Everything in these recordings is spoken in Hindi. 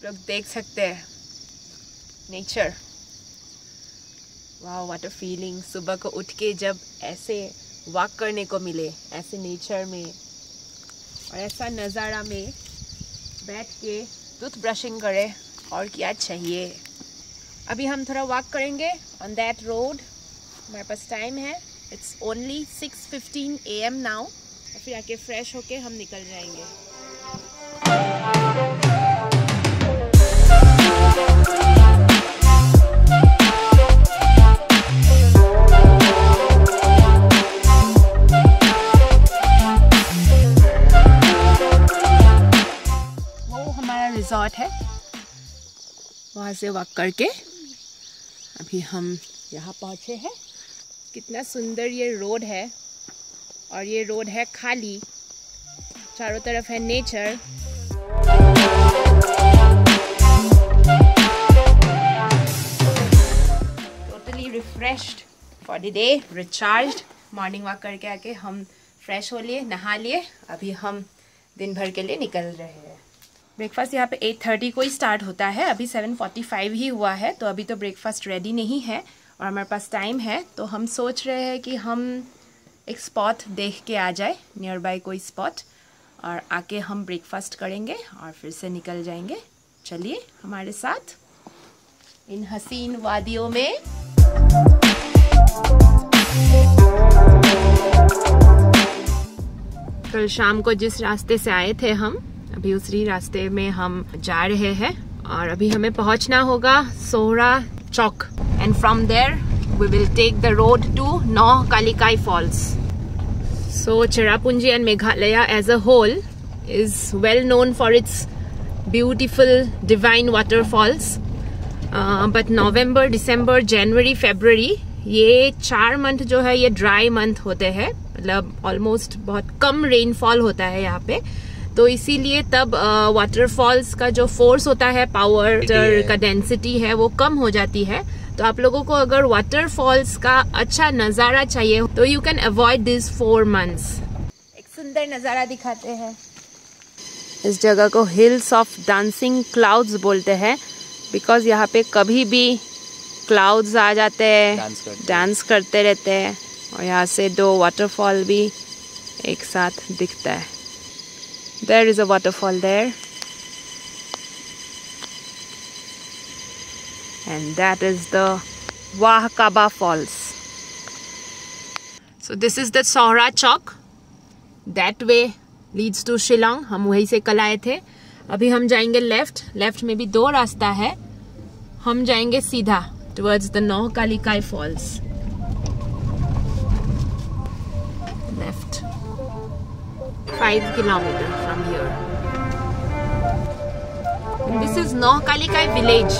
लोग देख सकते हैं नेचर। वाह, व्हाट अ फीलिंग। सुबह को उठ के जब ऐसे वॉक करने को मिले, ऐसे नेचर में और ऐसा नज़ारा में बैठ के टूथ ब्रशिंग करे, और क्या चाहिए। अभी हम थोड़ा वॉक करेंगे ऑन दैट रोड। हमारे पास टाइम है, इट्स ओनली 6:15 AM नाउ। और फिर आके फ्रेश होके हम निकल जाएंगे। रिजॉर्ट है, वहाँ से वॉक करके अभी हम यहाँ पहुँचे हैं। कितना सुंदर ये रोड है, और ये रोड है खाली, चारों तरफ है nature. Totally refreshed for the day, recharged. Morning walk करके आके हम फ्रेश हो लिए, नहा लिए। अभी हम दिन भर के लिए निकल रहे हैं। ब्रेकफास्ट यहाँ पे 8:30 को ही स्टार्ट होता है, अभी 7:45 ही हुआ है, तो अभी तो ब्रेकफास्ट रेडी नहीं है और हमारे पास टाइम है। तो हम सोच रहे हैं कि हम एक स्पॉट देख के आ जाए, नियर बाय कोई स्पॉट, और आके हम ब्रेकफास्ट करेंगे और फिर से निकल जाएंगे। चलिए हमारे साथ इन हसीन वादियों में। कल शाम को जिस रास्ते से आए थे हम, अभी उसी रास्ते में हम जा रहे हैं और अभी हमें पहुंचना होगा Sohra Chowk, and from there we will take the road to Nohkalikai falls. So Cherrapunji and Meghalaya as a whole is well known for its beautiful divine waterfalls, but November, December, January, February, ये 4 मंथ जो है ये ड्राई मंथ होते हैं, मतलब ऑलमोस्ट बहुत कम रेनफॉल होता है यहाँ पे। तो इसीलिए तब वाटरफॉल्स का जो फोर्स होता है, पावर का डेंसिटी है, वो कम हो जाती है। तो आप लोगों को अगर वाटरफॉल्स का अच्छा नज़ारा चाहिए तो you can avoid this 4 months. एक सुंदर नज़ारा दिखाते हैं। इस जगह को हिल्स ऑफ डांसिंग क्लाउड्स बोलते हैं, बिकॉज यहाँ पे कभी भी क्लाउड्स आ जाते हैं, डांस करते रहते हैं, और यहाँ से 2 वाटरफॉल भी एक साथ दिखता है। There is a waterfall there, and that is the Wahkaba Falls. So this is the Sohra Chowk. That way leads to Shillong. हम वहीं से कल आए थे। अभी हम जाएंगे लेफ्ट में भी 2 रास्ता है। हम जाएंगे सीधा towards the नौकालिकाई Falls. Left. 5 kilometers from here. And this is Nokalikai village.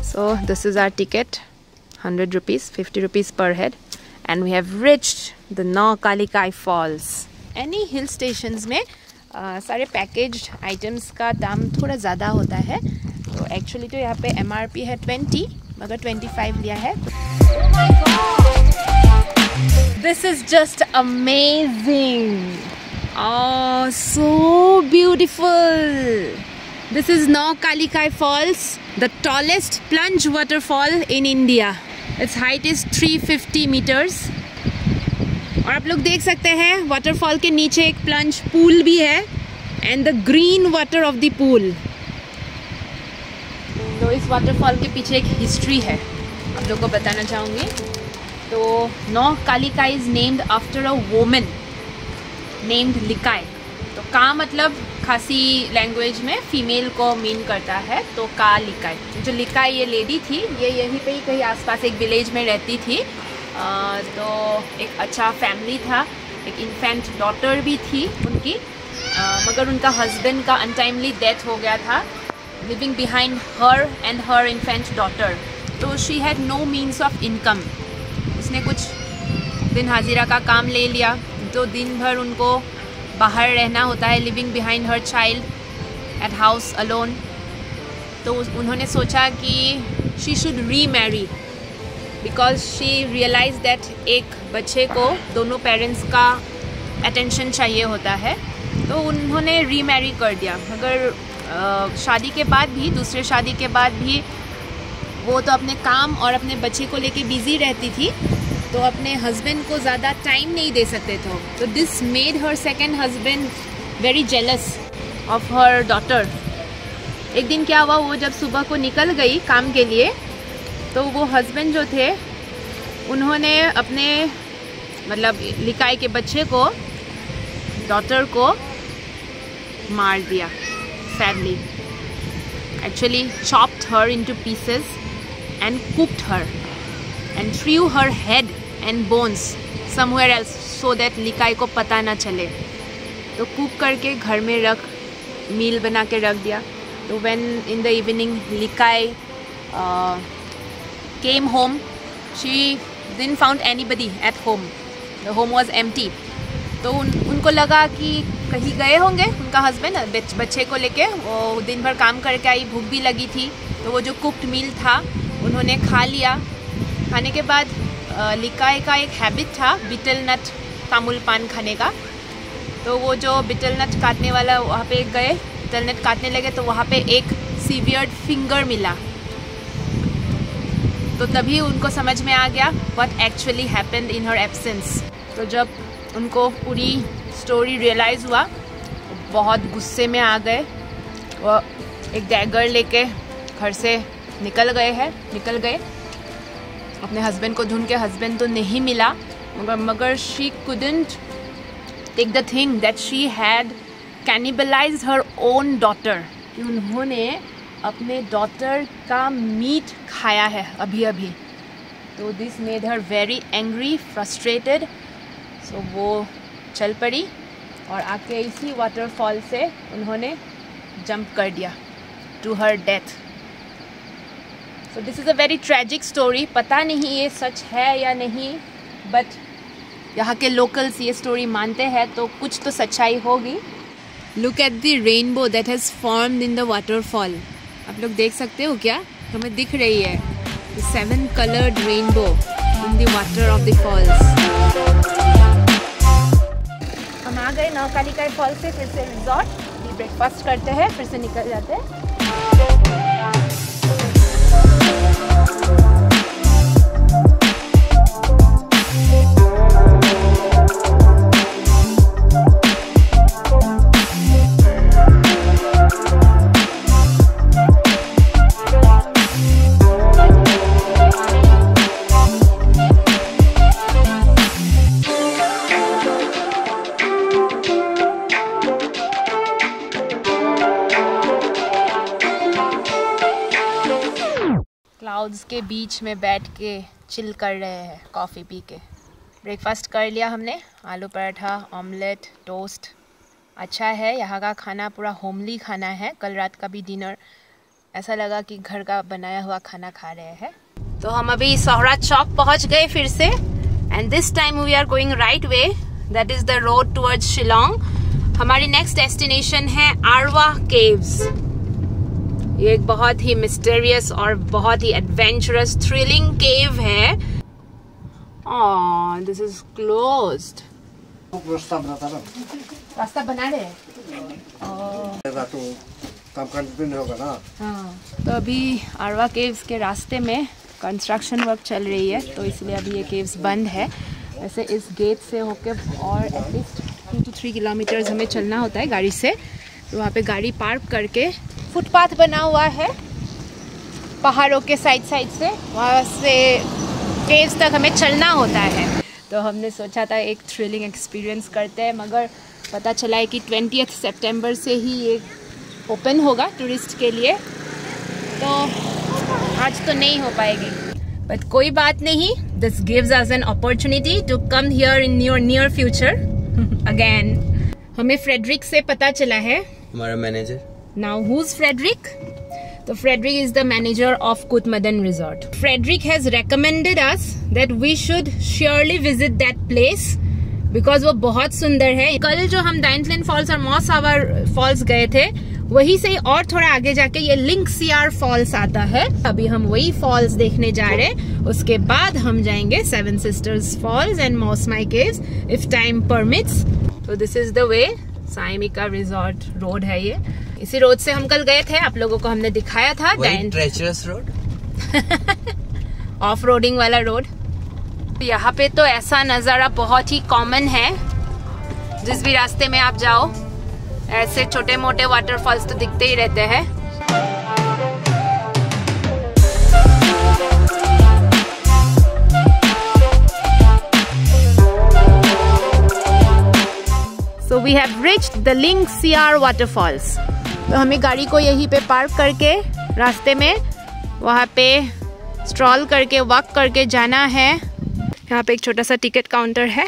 So this is our ticket, 100 rupees, 50 rupees per head. And we have reached the नौकालिकाई Falls. Any hill stations में सारे पैकेज्ड आइटम्स का दाम थोड़ा ज़्यादा होता है। तो एक्चुअली तो यहाँ पे MRP है 20, मगर 25 लिया है। This is just amazing. Oh, so beautiful. This is नौकालिकाई Falls, the tallest plunge waterfall in India. Its height is 350 meters. और आप लोग देख सकते हैं वाटरफॉल के नीचे एक प्लंज पूल भी है, and the green water of the pool. तो इस वाटरफॉल के पीछे एक हिस्ट्री है, आप लोग को बताना चाहूँगी। तो Nohkalikai is named after a woman named Likai. तो का मतलब खासी लैंग्वेज में फीमेल को मीन करता है, तो का लिकाई। जो लिकाई ये लेडी थी, ये यहीं पे ही कहीं आसपास एक विलेज में रहती थी, तो एक अच्छा फैमिली था, एक इन्फेंट डॉटर भी थी उनकी, मगर उनका हस्बैंड का अनटाइमली डेथ हो गया था, living behind her and her infant daughter. तो she had no means of income. उसने कुछ दिन हाजिरा का काम ले लिया, तो दिन भर उनको बाहर रहना होता है, living behind her child at house alone. तो उन्होंने सोचा कि she should remarry because she realise that एक बच्चे को दोनों पेरेंट्स का अटेंशन चाहिए होता है। तो उन्होंने री मैरी कर दिया, मगर शादी के बाद भी, दूसरे शादी के बाद भी वो तो अपने काम और अपने बच्चे को लेके बिजी रहती थी, तो अपने हस्बैंड को ज़्यादा टाइम नहीं दे सकते थे। तो this made her second husband very jealous of her daughter. एक दिन क्या हुआ, वो जब सुबह को निकल गई काम के लिए, तो वो हस्बैंड जो थे उन्होंने अपने मतलब लिकाई के बच्चे को, डॉटर को मार दिया। Sadly actually chopped her into pieces and cooked her and threw her head and bones somewhere else so that लिकाई को पता ना चले। तो कुक करके घर में रख, मील बना के रख दिया। तो when in the evening लिकाई came home, she didn't found anybody at home. The home was empty. तो उनको लगा कि कहीं गए होंगे उनका हस्बैंड बच्चे को लेके। वो दिन भर काम करके आई, भूख भी लगी थी, तो वो जो कुक्ड मील था उन्होंने खा लिया। खाने के बाद लिकाई का एक हैबिट था बिटल नट तामुल पान खाने का। तो वो जो बिटल नट काटने वाला वहाँ पे गए, बिटल नट काटने लगे, तो वहाँ पे एक सीवियर्ड फिंगर मिला। तो तभी उनको समझ में आ गया what actually happened in her absence. तो जब उनको पूरी स्टोरी रियलाइज़ हुआ, बहुत गुस्से में आ गए। वो एक डैगर लेके घर से निकल गए अपने हस्बैंड को ढूंढ के। हस्बैंड तो नहीं मिला, मगर she couldn't take the thing that she had cannibalised her own daughter, कि उन्होंने अपने डॉटर का मीट खाया है अभी अभी। तो this made her very angry, frustrated. So वो चल पड़ी और आके इसी वाटरफॉल से उन्होंने जंप कर दिया to her death. So this is a very tragic story. पता नहीं ये सच है या नहीं, बट यहाँ के लोकल्स ये स्टोरी मानते हैं, तो कुछ तो सच्चाई होगी। Look at the rainbow that has formed in the waterfall. आप लोग देख सकते हो क्या? हमें दिख रही है 7 colored rainbow in the water of the falls. हम आ गए नौकालिकाई फॉल से, फिर से रिजॉर्ट। ब्रेकफास्ट करते हैं, फिर से निकल जाते हैं। क्लाउड्स के बीच में बैठ के चिल कर रहे हैं, कॉफ़ी पी के। ब्रेकफास्ट कर लिया हमने, आलू पराठा, ऑमलेट, टोस्ट। अच्छा है, यहाँ का खाना पूरा होमली खाना है। कल रात का भी डिनर ऐसा लगा कि घर का बनाया हुआ खाना खा रहे हैं। तो हम अभी सोहरा चौक पहुँच गए फिर से, and this time we are going right way, that is the road towards Shillong. हमारी नेक्स्ट डेस्टिनेशन है आरवा केव्स। ये एक बहुत ही मिस्टीरियस और बहुत ही एडवेंचरस, थ्रिलिंग केव है। This is closed. रास्ता बना रहे हैं। हाँ, तो अभी आरवा केव्स के रास्ते में कंस्ट्रक्शन वर्क चल रही है, तो इसलिए अभी ये केव्स बंद है। वैसे इस गेट से होके और एटलीस्ट 2 to 3 किलोमीटर्स हमें चलना होता है गाड़ी से। तो वहाँ पे गाड़ी पार्क करके फुटपाथ बना हुआ है पहाड़ों के साइड से, वहाँ से केव्स तक हमें चलना होता है। तो हमने सोचा था एक थ्रिलिंग एक्सपीरियंस करते हैं, मगर पता चला है कि 20 सितंबर से ही ये ओपन होगा टूरिस्ट के लिए, तो आज तो नहीं हो पाएगी। बट कोई बात नहीं, This gives us an opportunity to come here in your near future again. हमें फ्रेडरिक से पता चला है, हमारा manager. Now who's Frederick? So Frederick is the manager of Kutmadan Resort. Frederick has recommended us that we should surely visit that place because वो बहुत सुंदर है. कल जो हम डाइनफ्लेन फॉल्स और मौसावर फॉल्स गए थे, वही से और थोड़ा आगे जाके ये लिंक्सियार फॉल्स आता है. अभी हम वही फॉल्स देखने जा रहे हैं. उसके बाद हम जाएंगे seven sisters falls and Mawsmai caves if time permits. तो this is the way. Saimika resort road है ये. इसी रोड से हम कल गए थे, आप लोगों को हमने दिखाया था. ट्रेचरस रोड, ऑफ रोडिंग वाला रोड. यहाँ पे तो ऐसा नजारा बहुत ही कॉमन है. जिस भी रास्ते में आप जाओ, ऐसे छोटे मोटे वाटरफॉल्स तो दिखते ही रहते हैं. So we have reached the Linksiar waterfalls. तो हमें गाड़ी को यहीं पे पार्क करके रास्ते में वहाँ पे स्ट्रॉल करके वॉक करके जाना है. यहाँ पे एक छोटा सा टिकट काउंटर है.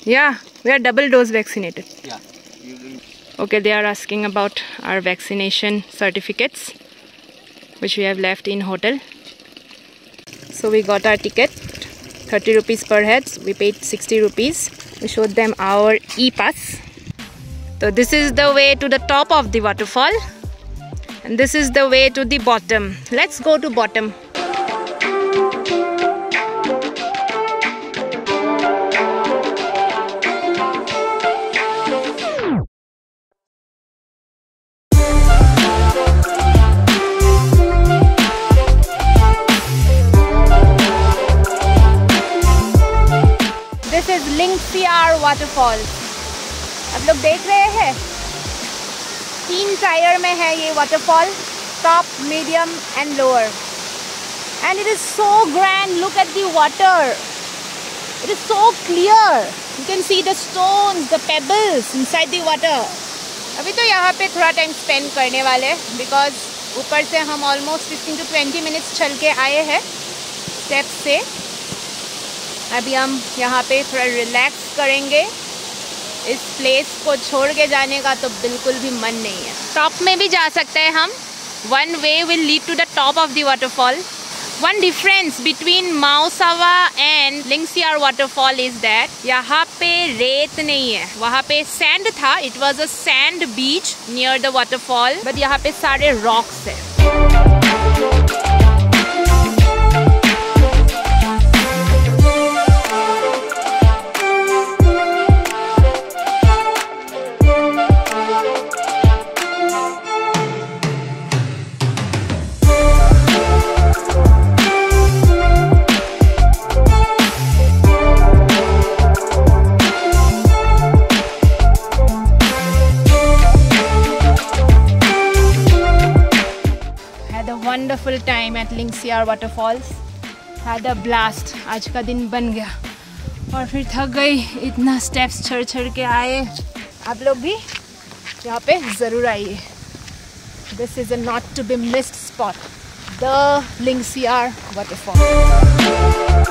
Yeah, we are double dose vaccinated. Yeah. Okay, they are asking about our vaccination certificates, which we have left in hotel. So we got our ticket, 30 rupees per head. We paid 60 rupees. We showed them our e-pass. So this is the way to the top of the waterfall, and this is the way to the bottom. Let's go to bottom. This is Linksiar waterfall. आप लोग देख रहे हैं, 3 टायर में है ये waterfall, top, medium and lower. And it is so grand. Look at the water. It is so clear. You can see the stones, the pebbles inside the water. अभी तो यहाँ पे थोड़ा टाइम स्पेंड करने वाले, because ऊपर से हम almost 15 to 20 minutes चल के आए हैं स्टेप से. अभी हम यहाँ पे थोड़ा रिलैक्स करेंगे. इस प्लेस को छोड़ के जाने का तो बिल्कुल भी मन नहीं है. टॉप में भी जा सकते हैं हम. One way will lead to the top of the waterfall. One difference between Mawsawa and Lyngksiar waterfall is that यहाँ पे रेत नहीं है. वहाँ पे सैंड था. It was a sand beach near the waterfall, but यहाँ पे सारे रॉक्स है. Wonderful time at Linksiar waterfalls. Had a blast. आज का दिन बन गया और फिर थक गई. इतना स्टेप्स चढ़ के आए. आप लोग भी यहाँ पे ज़रूर आइए. This is a not to be missed spot, the Linksiar waterfall.